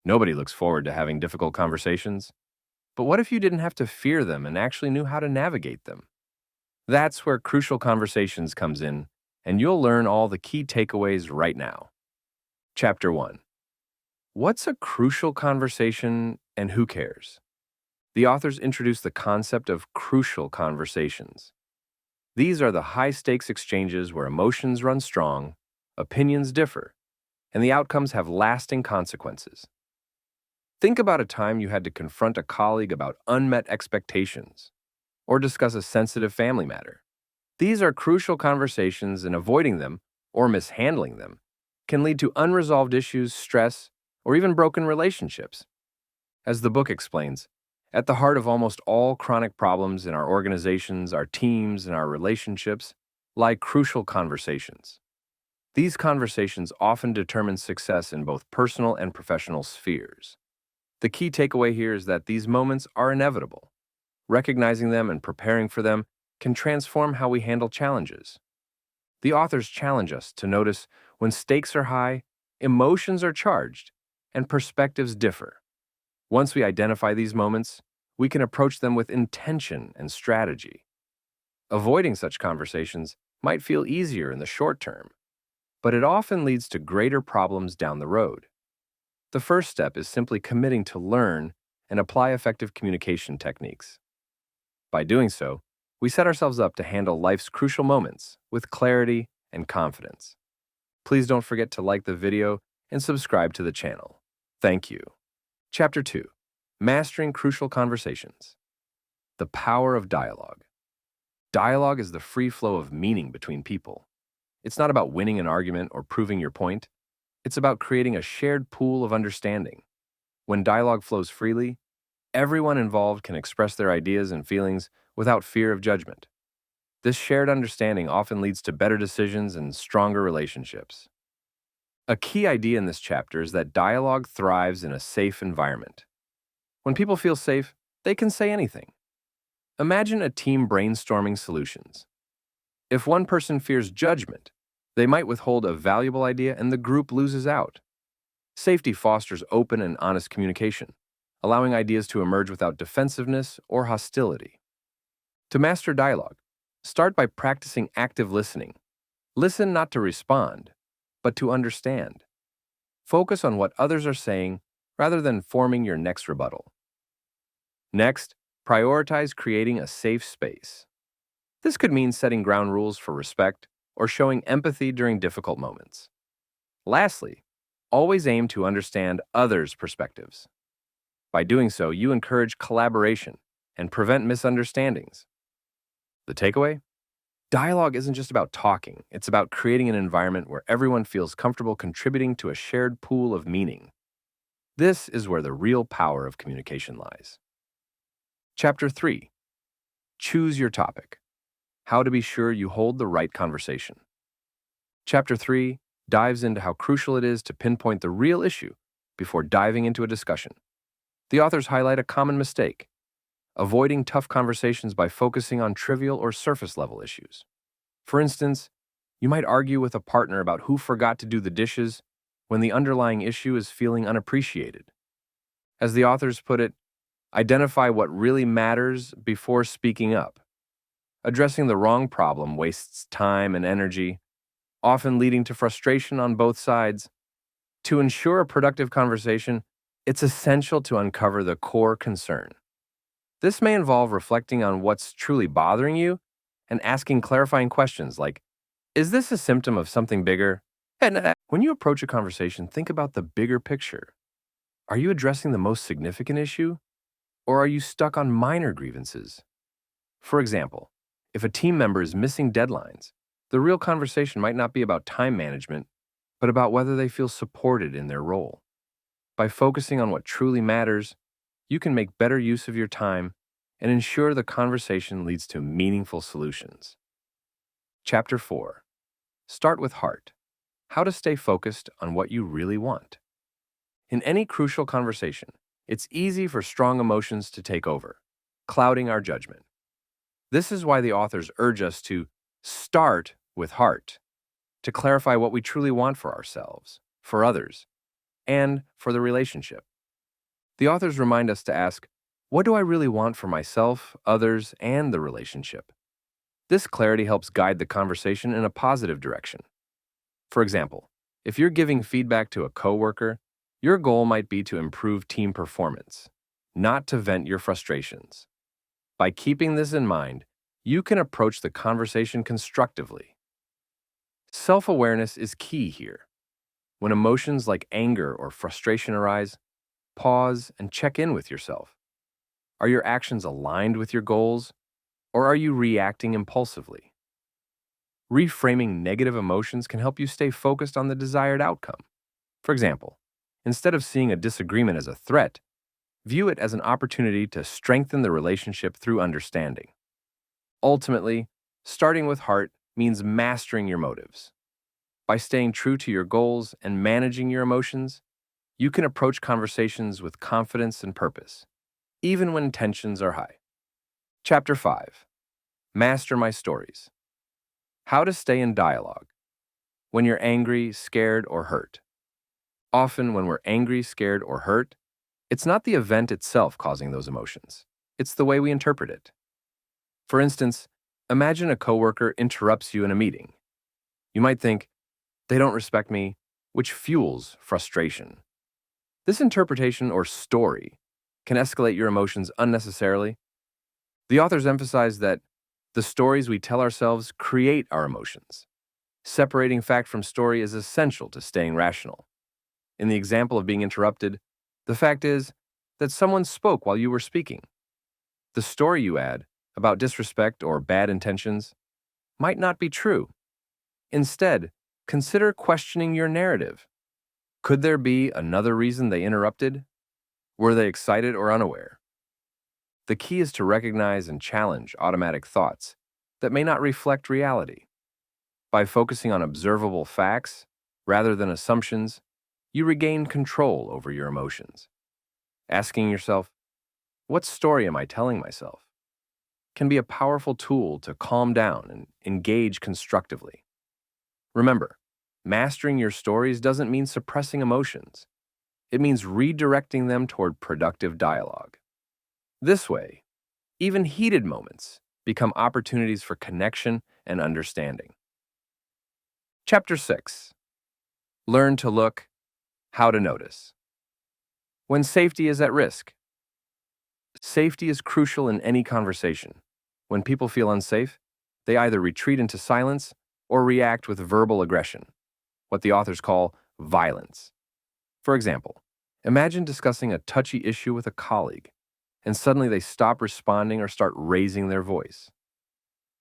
Nobody looks forward to having difficult conversations. But what if you didn't have to fear them and actually knew how to navigate them? That's where Crucial Conversations comes in, and you'll learn all the key takeaways right now. Chapter 1. What's a crucial conversation and who cares? The authors introduce the concept of crucial conversations. These are the high-stakes exchanges where emotions run strong, opinions differ, and the outcomes have lasting consequences. Think about a time you had to confront a colleague about unmet expectations or discuss a sensitive family matter. These are crucial conversations, and avoiding them or mishandling them can lead to unresolved issues, stress, or even broken relationships. As the book explains, at the heart of almost all chronic problems in our organizations, our teams, and our relationships lie crucial conversations. These conversations often determine success in both personal and professional spheres. The key takeaway here is that these moments are inevitable. Recognizing them and preparing for them can transform how we handle challenges. The authors challenge us to notice when stakes are high, emotions are charged, and perspectives differ. Once we identify these moments, we can approach them with intention and strategy. Avoiding such conversations might feel easier in the short term, but it often leads to greater problems down the road. The first step is simply committing to learn and apply effective communication techniques. By doing so, we set ourselves up to handle life's crucial moments with clarity and confidence. Please don't forget to like the video and subscribe to the channel. Thank you. Chapter 2. Mastering Crucial Conversations. The Power of Dialogue. Dialogue is the free flow of meaning between people. It's not about winning an argument or proving your point. It's about creating a shared pool of understanding. When dialogue flows freely, everyone involved can express their ideas and feelings without fear of judgment. This shared understanding often leads to better decisions and stronger relationships. A key idea in this chapter is that dialogue thrives in a safe environment. When people feel safe, they can say anything. Imagine a team brainstorming solutions. If one person fears judgment, they might withhold a valuable idea and the group loses out. Safety fosters open and honest communication, allowing ideas to emerge without defensiveness or hostility. To master dialogue, start by practicing active listening. Listen not to respond, but to understand. Focus on what others are saying rather than forming your next rebuttal. Next, prioritize creating a safe space. This could mean setting ground rules for respect or showing empathy during difficult moments. Lastly, always aim to understand others' perspectives. By doing so, you encourage collaboration and prevent misunderstandings. The takeaway? Dialogue isn't just about talking, it's about creating an environment where everyone feels comfortable contributing to a shared pool of meaning. This is where the real power of communication lies. Chapter 3. Choose your topic. How to be sure you hold the right conversation. Chapter 3 dives into how crucial it is to pinpoint the real issue before diving into a discussion. The authors highlight a common mistake: avoiding tough conversations by focusing on trivial or surface-level issues. For instance, you might argue with a partner about who forgot to do the dishes when the underlying issue is feeling unappreciated. As the authors put it, identify what really matters before speaking up. Addressing the wrong problem wastes time and energy, often leading to frustration on both sides. To ensure a productive conversation, it's essential to uncover the core concern. This may involve reflecting on what's truly bothering you and asking clarifying questions like, is this a symptom of something bigger? And when you approach a conversation, think about the bigger picture. Are you addressing the most significant issue, or are you stuck on minor grievances? For example, if a team member is missing deadlines, the real conversation might not be about time management, but about whether they feel supported in their role. By focusing on what truly matters, you can make better use of your time and ensure the conversation leads to meaningful solutions. Chapter 4. Start with heart. How to stay focused on what you really want. In any crucial conversation, it's easy for strong emotions to take over, clouding our judgment. This is why the authors urge us to start with heart, to clarify what we truly want for ourselves, for others, and for the relationship. The authors remind us to ask, what do I really want for myself, others, and the relationship? This clarity helps guide the conversation in a positive direction. For example, if you're giving feedback to a coworker, your goal might be to improve team performance, not to vent your frustrations. By keeping this in mind, you can approach the conversation constructively. Self-awareness is key here. When emotions like anger or frustration arise, pause and check in with yourself. Are your actions aligned with your goals, or are you reacting impulsively? Reframing negative emotions can help you stay focused on the desired outcome. For example, instead of seeing a disagreement as a threat, view it as an opportunity to strengthen the relationship through understanding. Ultimately, starting with heart means mastering your motives. By staying true to your goals and managing your emotions, you can approach conversations with confidence and purpose, even when tensions are high. Chapter 5. Master My Stories. How to stay in dialogue. When you're angry, scared, or hurt. Often, when we're angry, scared, or hurt, it's not the event itself causing those emotions. It's the way we interpret it. For instance, imagine a coworker interrupts you in a meeting. You might think, they don't respect me, which fuels frustration. This interpretation or story can escalate your emotions unnecessarily. The authors emphasize that the stories we tell ourselves create our emotions. Separating fact from story is essential to staying rational. In the example of being interrupted, the fact is that someone spoke while you were speaking. The story you add about disrespect or bad intentions might not be true. Instead, consider questioning your narrative. Could there be another reason they interrupted? Were they excited or unaware? The key is to recognize and challenge automatic thoughts that may not reflect reality. By focusing on observable facts rather than assumptions, you regain control over your emotions. Asking yourself, what story am I telling myself, can be a powerful tool to calm down and engage constructively. Remember, mastering your stories doesn't mean suppressing emotions. It means redirecting them toward productive dialogue. This way, even heated moments become opportunities for connection and understanding. Chapter 6. Learn to look, how to notice. When safety is at risk. Safety is crucial in any conversation. When people feel unsafe, they either retreat into silence or react with verbal aggression, what the authors call violence. For example, imagine discussing a touchy issue with a colleague, and suddenly they stop responding or start raising their voice.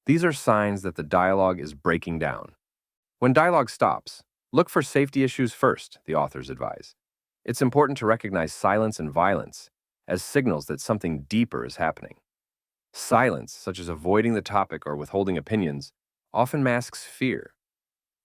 These are signs that the dialogue is breaking down. When dialogue stops, look for safety issues first, the authors advise. It's important to recognize silence and violence as signals that something deeper is happening. Silence, such as avoiding the topic or withholding opinions, often masks fear.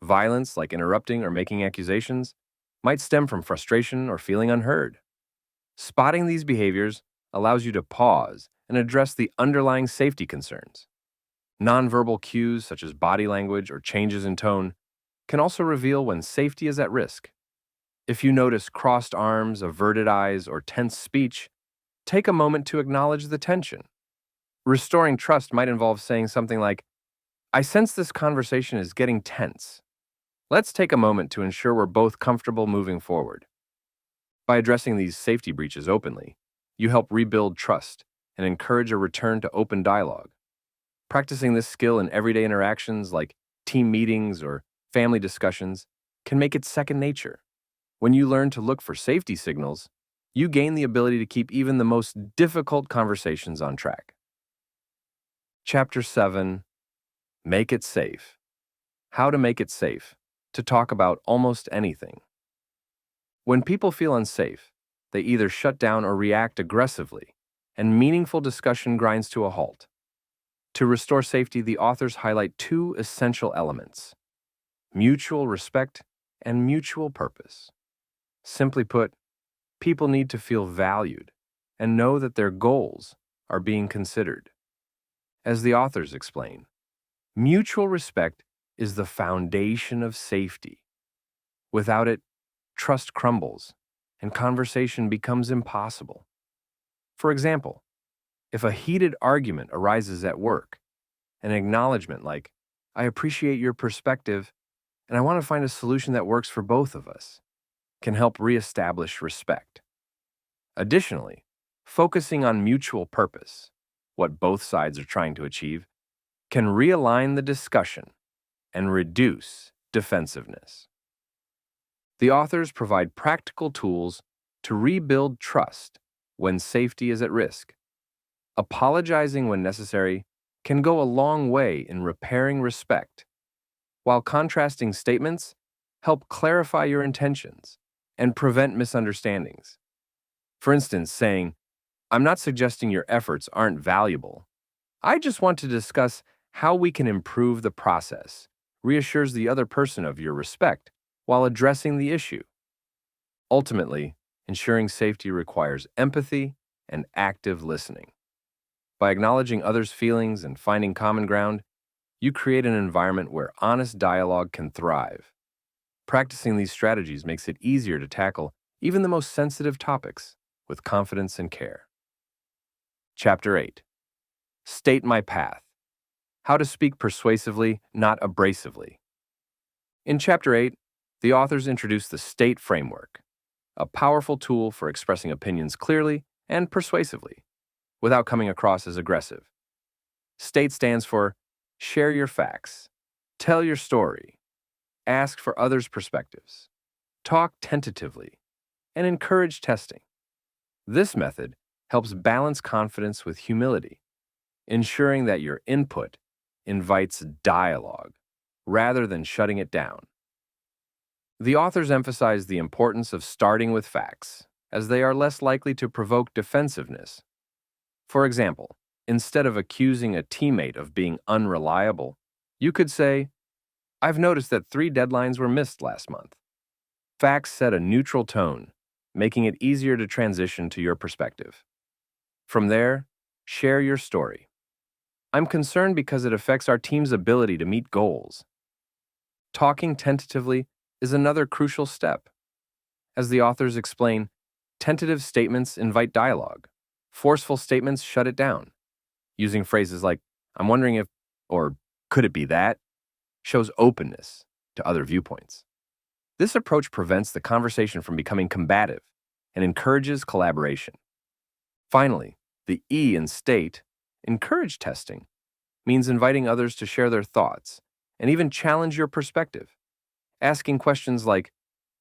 Violence, like interrupting or making accusations, might stem from frustration or feeling unheard. Spotting these behaviors allows you to pause and address the underlying safety concerns. Nonverbal cues, such as body language or changes in tone, can also reveal when safety is at risk. If you notice crossed arms, averted eyes, or tense speech, take a moment to acknowledge the tension. Restoring trust might involve saying something like, I sense this conversation is getting tense. Let's take a moment to ensure we're both comfortable moving forward. By addressing these safety breaches openly, you help rebuild trust and encourage a return to open dialogue. Practicing this skill in everyday interactions like team meetings or family discussions can make it second nature. When you learn to look for safety signals, you gain the ability to keep even the most difficult conversations on track. Chapter 7. Make it safe. How to make it safe to talk about almost anything. When people feel unsafe, they either shut down or react aggressively, and meaningful discussion grinds to a halt. To restore safety, the authors highlight two essential elements: mutual respect and mutual purpose. Simply put, people need to feel valued and know that their goals are being considered. As the authors explain, mutual respect is the foundation of safety. Without it, trust crumbles, and conversation becomes impossible. For example, if a heated argument arises at work, an acknowledgement like, I appreciate your perspective and I want to find a solution that works for both of us, can help reestablish respect. Additionally, focusing on mutual purpose, what both sides are trying to achieve, can realign the discussion and reduce defensiveness. The authors provide practical tools to rebuild trust when safety is at risk. Apologizing when necessary can go a long way in repairing respect, while contrasting statements help clarify your intentions and prevent misunderstandings. For instance, saying, I'm not suggesting your efforts aren't valuable. I just want to discuss how we can improve the process, reassures the other person of your respect while addressing the issue. Ultimately, ensuring safety requires empathy and active listening. By acknowledging others' feelings and finding common ground, you create an environment where honest dialogue can thrive. Practicing these strategies makes it easier to tackle even the most sensitive topics with confidence and care. Chapter 8. State my path. How to speak persuasively, not abrasively. In Chapter 8, the authors introduce the STATE framework, a powerful tool for expressing opinions clearly and persuasively, without coming across as aggressive. STATE stands for share your facts, tell your story, ask for others' perspectives, talk tentatively, and encourage testing. This method helps balance confidence with humility, ensuring that your input invites dialogue rather than shutting it down. The authors emphasize the importance of starting with facts, as they are less likely to provoke defensiveness. For example, instead of accusing a teammate of being unreliable, you could say, I've noticed that 3 deadlines were missed last month. Facts set a neutral tone, making it easier to transition to your perspective. From there, share your story. I'm concerned because it affects our team's ability to meet goals. Talking tentatively is another crucial step. As the authors explain, tentative statements invite dialogue. Forceful statements shut it down. Using phrases like, I'm wondering if, or could it be that, shows openness to other viewpoints. This approach prevents the conversation from becoming combative and encourages collaboration. Finally, the E in STATE, encourage testing, means inviting others to share their thoughts and even challenge your perspective. Asking questions like,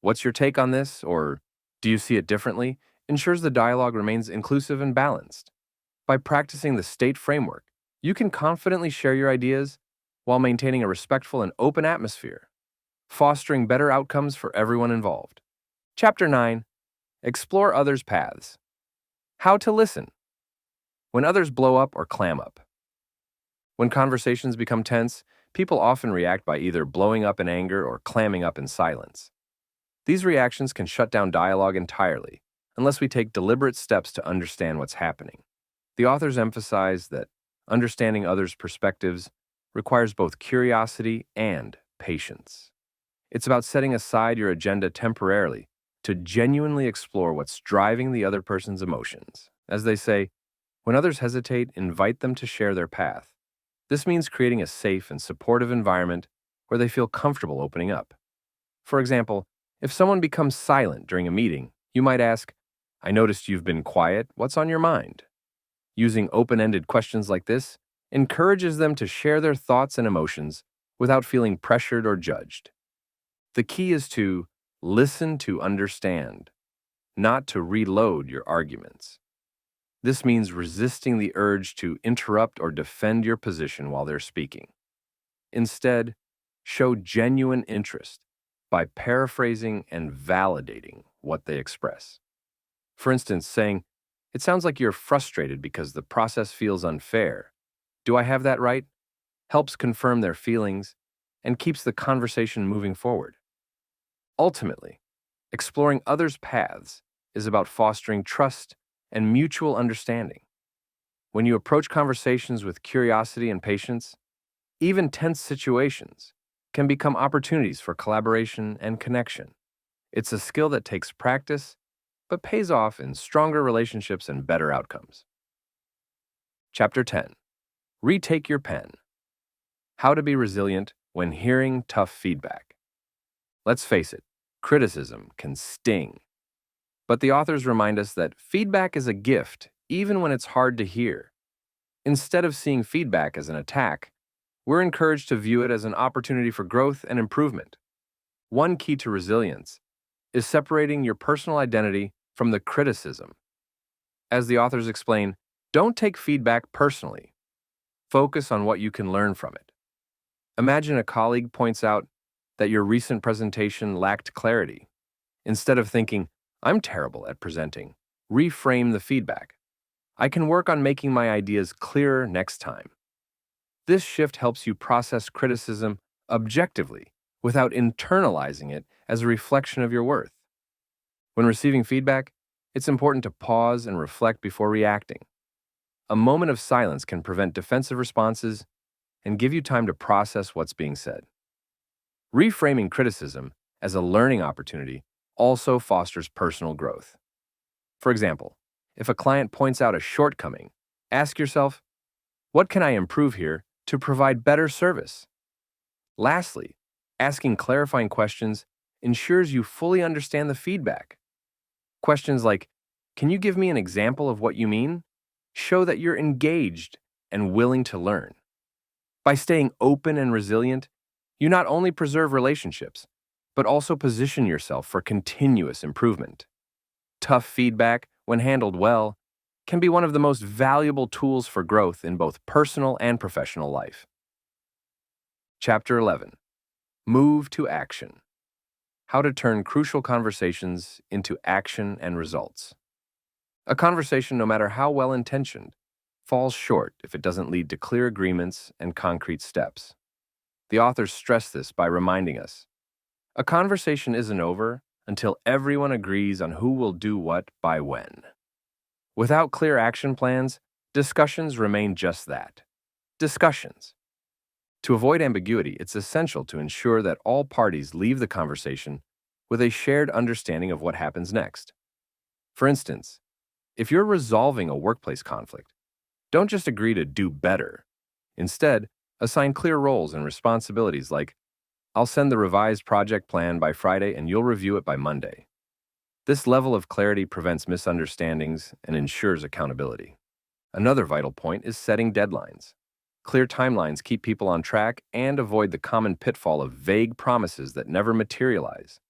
what's your take on this, or do you see it differently, ensures the dialogue remains inclusive and balanced. By practicing the STATE framework, you can confidently share your ideas while maintaining a respectful and open atmosphere, fostering better outcomes for everyone involved. Chapter 9. Explore others' paths. How to listen. When others blow up or clam up. When conversations become tense, people often react by either blowing up in anger or clamming up in silence. These reactions can shut down dialogue entirely, unless we take deliberate steps to understand what's happening. The authors emphasize that understanding others' perspectives requires both curiosity and patience. It's about setting aside your agenda temporarily to genuinely explore what's driving the other person's emotions. As they say, when others hesitate, invite them to share their path. This means creating a safe and supportive environment where they feel comfortable opening up. For example, if someone becomes silent during a meeting, you might ask, I noticed you've been quiet. What's on your mind? Using open-ended questions like this encourages them to share their thoughts and emotions without feeling pressured or judged. The key is to listen to understand, not to reload your arguments. This means resisting the urge to interrupt or defend your position while they're speaking. Instead, show genuine interest by paraphrasing and validating what they express. For instance, saying, it sounds like you're frustrated because the process feels unfair. Do I have that right? Helps confirm their feelings and keeps the conversation moving forward. Ultimately, exploring others' paths is about fostering trust and mutual understanding. When you approach conversations with curiosity and patience, even tense situations can become opportunities for collaboration and connection. It's a skill that takes practice but pays off in stronger relationships and better outcomes. Chapter 10. Retake your pen. How to be resilient when hearing tough feedback. Let's face it, criticism can sting. But the authors remind us that feedback is a gift, even when it's hard to hear. Instead of seeing feedback as an attack, we're encouraged to view it as an opportunity for growth and improvement. One key to resilience is separating your personal identity from the criticism. As the authors explain, don't take feedback personally. Focus on what you can learn from it. Imagine a colleague points out that your recent presentation lacked clarity. Instead of thinking, I'm terrible at presenting, reframe the feedback. I can work on making my ideas clearer next time. This shift helps you process criticism objectively without internalizing it as a reflection of your worth. When receiving feedback, it's important to pause and reflect before reacting. A moment of silence can prevent defensive responses and give you time to process what's being said. Reframing criticism as a learning opportunity also fosters personal growth. For example, if a client points out a shortcoming, ask yourself, what can I improve here to provide better service? Lastly, asking clarifying questions ensures you fully understand the feedback. Questions like, can you give me an example of what you mean? Show that you're engaged and willing to learn. By staying open and resilient, you not only preserve relationships, but also position yourself for continuous improvement. Tough feedback, when handled well, can be one of the most valuable tools for growth in both personal and professional life. Chapter 11. Move to action. How to turn crucial conversations into action and results. A conversation, no matter how well-intentioned, falls short if it doesn't lead to clear agreements and concrete steps. The authors stress this by reminding us, a conversation isn't over until everyone agrees on who will do what by when. Without clear action plans, discussions remain just that, discussions. To avoid ambiguity, it's essential to ensure that all parties leave the conversation with a shared understanding of what happens next. For instance, if you're resolving a workplace conflict, don't just agree to do better. Instead, assign clear roles and responsibilities like, I'll send the revised project plan by Friday and you'll review it by Monday. This level of clarity prevents misunderstandings and ensures accountability. Another vital point is setting deadlines. Clear timelines keep people on track and avoid the common pitfall of vague promises that never materialize.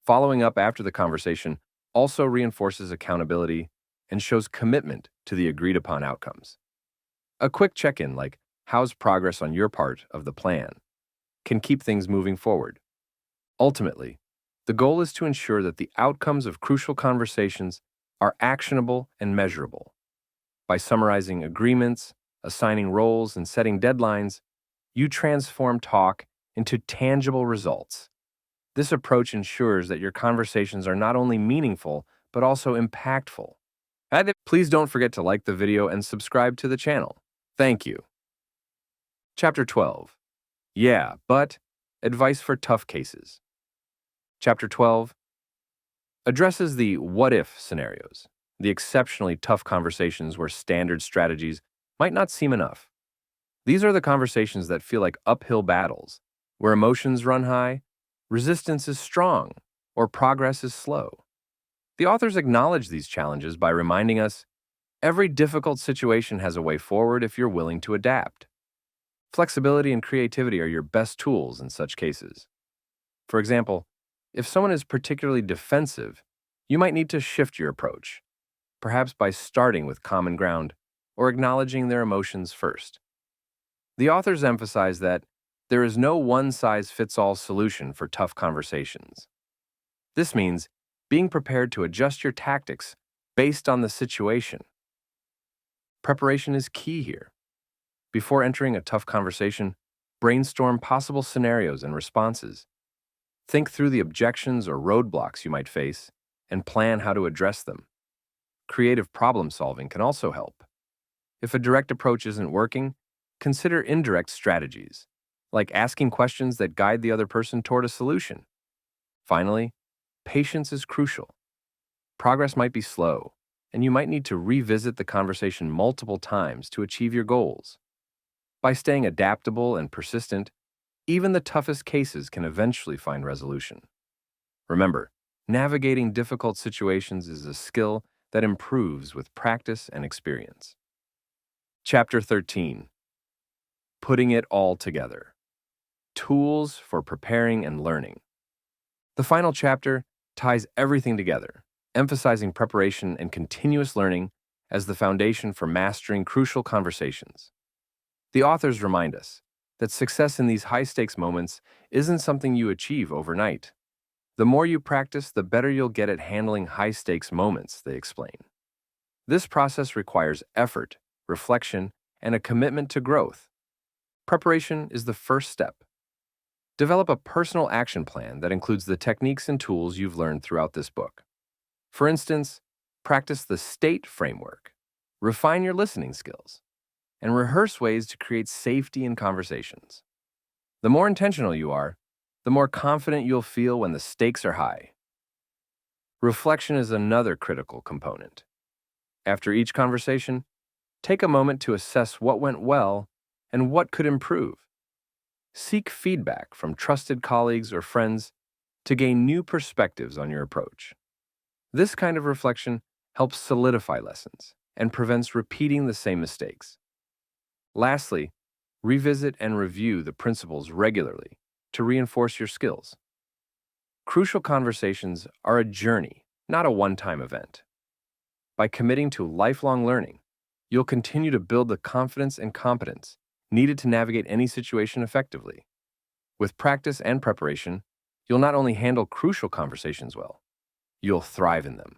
Following up after the conversation also reinforces accountability and shows commitment to the agreed-upon outcomes. A quick check-in like, how's progress on your part of the plan, can keep things moving forward. Ultimately, the goal is to ensure that the outcomes of crucial conversations are actionable and measurable. By summarizing agreements, assigning roles, and setting deadlines, you transform talk into tangible results. This approach ensures that your conversations are not only meaningful, but also impactful. Please don't forget to like the video and subscribe to the channel. Thank you. Chapter 12. Yeah, but advice for tough cases. Chapter 12 addresses the what-if scenarios, the exceptionally tough conversations where standard strategies might not seem enough. These are the conversations that feel like uphill battles, where emotions run high, resistance is strong, or progress is slow. The authors acknowledge these challenges by reminding us, every difficult situation has a way forward if you're willing to adapt. Flexibility and creativity are your best tools in such cases. For example, if someone is particularly defensive, you might need to shift your approach, perhaps by starting with common ground or acknowledging their emotions first. The authors emphasize that there is no one-size-fits-all solution for tough conversations. This means being prepared to adjust your tactics based on the situation. Preparation is key here. Before entering a tough conversation, brainstorm possible scenarios and responses. Think through the objections or roadblocks you might face and plan how to address them. Creative problem solving can also help. If a direct approach isn't working, consider indirect strategies, like asking questions that guide the other person toward a solution. Finally, patience is crucial. Progress might be slow, and you might need to revisit the conversation multiple times to achieve your goals. By staying adaptable and persistent, even the toughest cases can eventually find resolution. Remember, navigating difficult situations is a skill that improves with practice and experience. Chapter 13. Putting it all together. Tools for preparing and learning. The final chapter ties everything together, emphasizing preparation and continuous learning as the foundation for mastering crucial conversations. The authors remind us that success in these high-stakes moments isn't something you achieve overnight. The more you practice, the better you'll get at handling high-stakes moments, they explain. This process requires effort, reflection, and a commitment to growth. Preparation is the first step. Develop a personal action plan that includes the techniques and tools you've learned throughout this book. For instance, practice the STATE framework, refine your listening skills, and rehearse ways to create safety in conversations. The more intentional you are, the more confident you'll feel when the stakes are high. Reflection is another critical component. After each conversation, take a moment to assess what went well and what could improve. Seek feedback from trusted colleagues or friends to gain new perspectives on your approach. This kind of reflection helps solidify lessons and prevents repeating the same mistakes. Lastly, revisit and review the principles regularly to reinforce your skills. Crucial conversations are a journey, not a one-time event. By committing to lifelong learning, you'll continue to build the confidence and competence needed to navigate any situation effectively. With practice and preparation, you'll not only handle crucial conversations well, you'll thrive in them.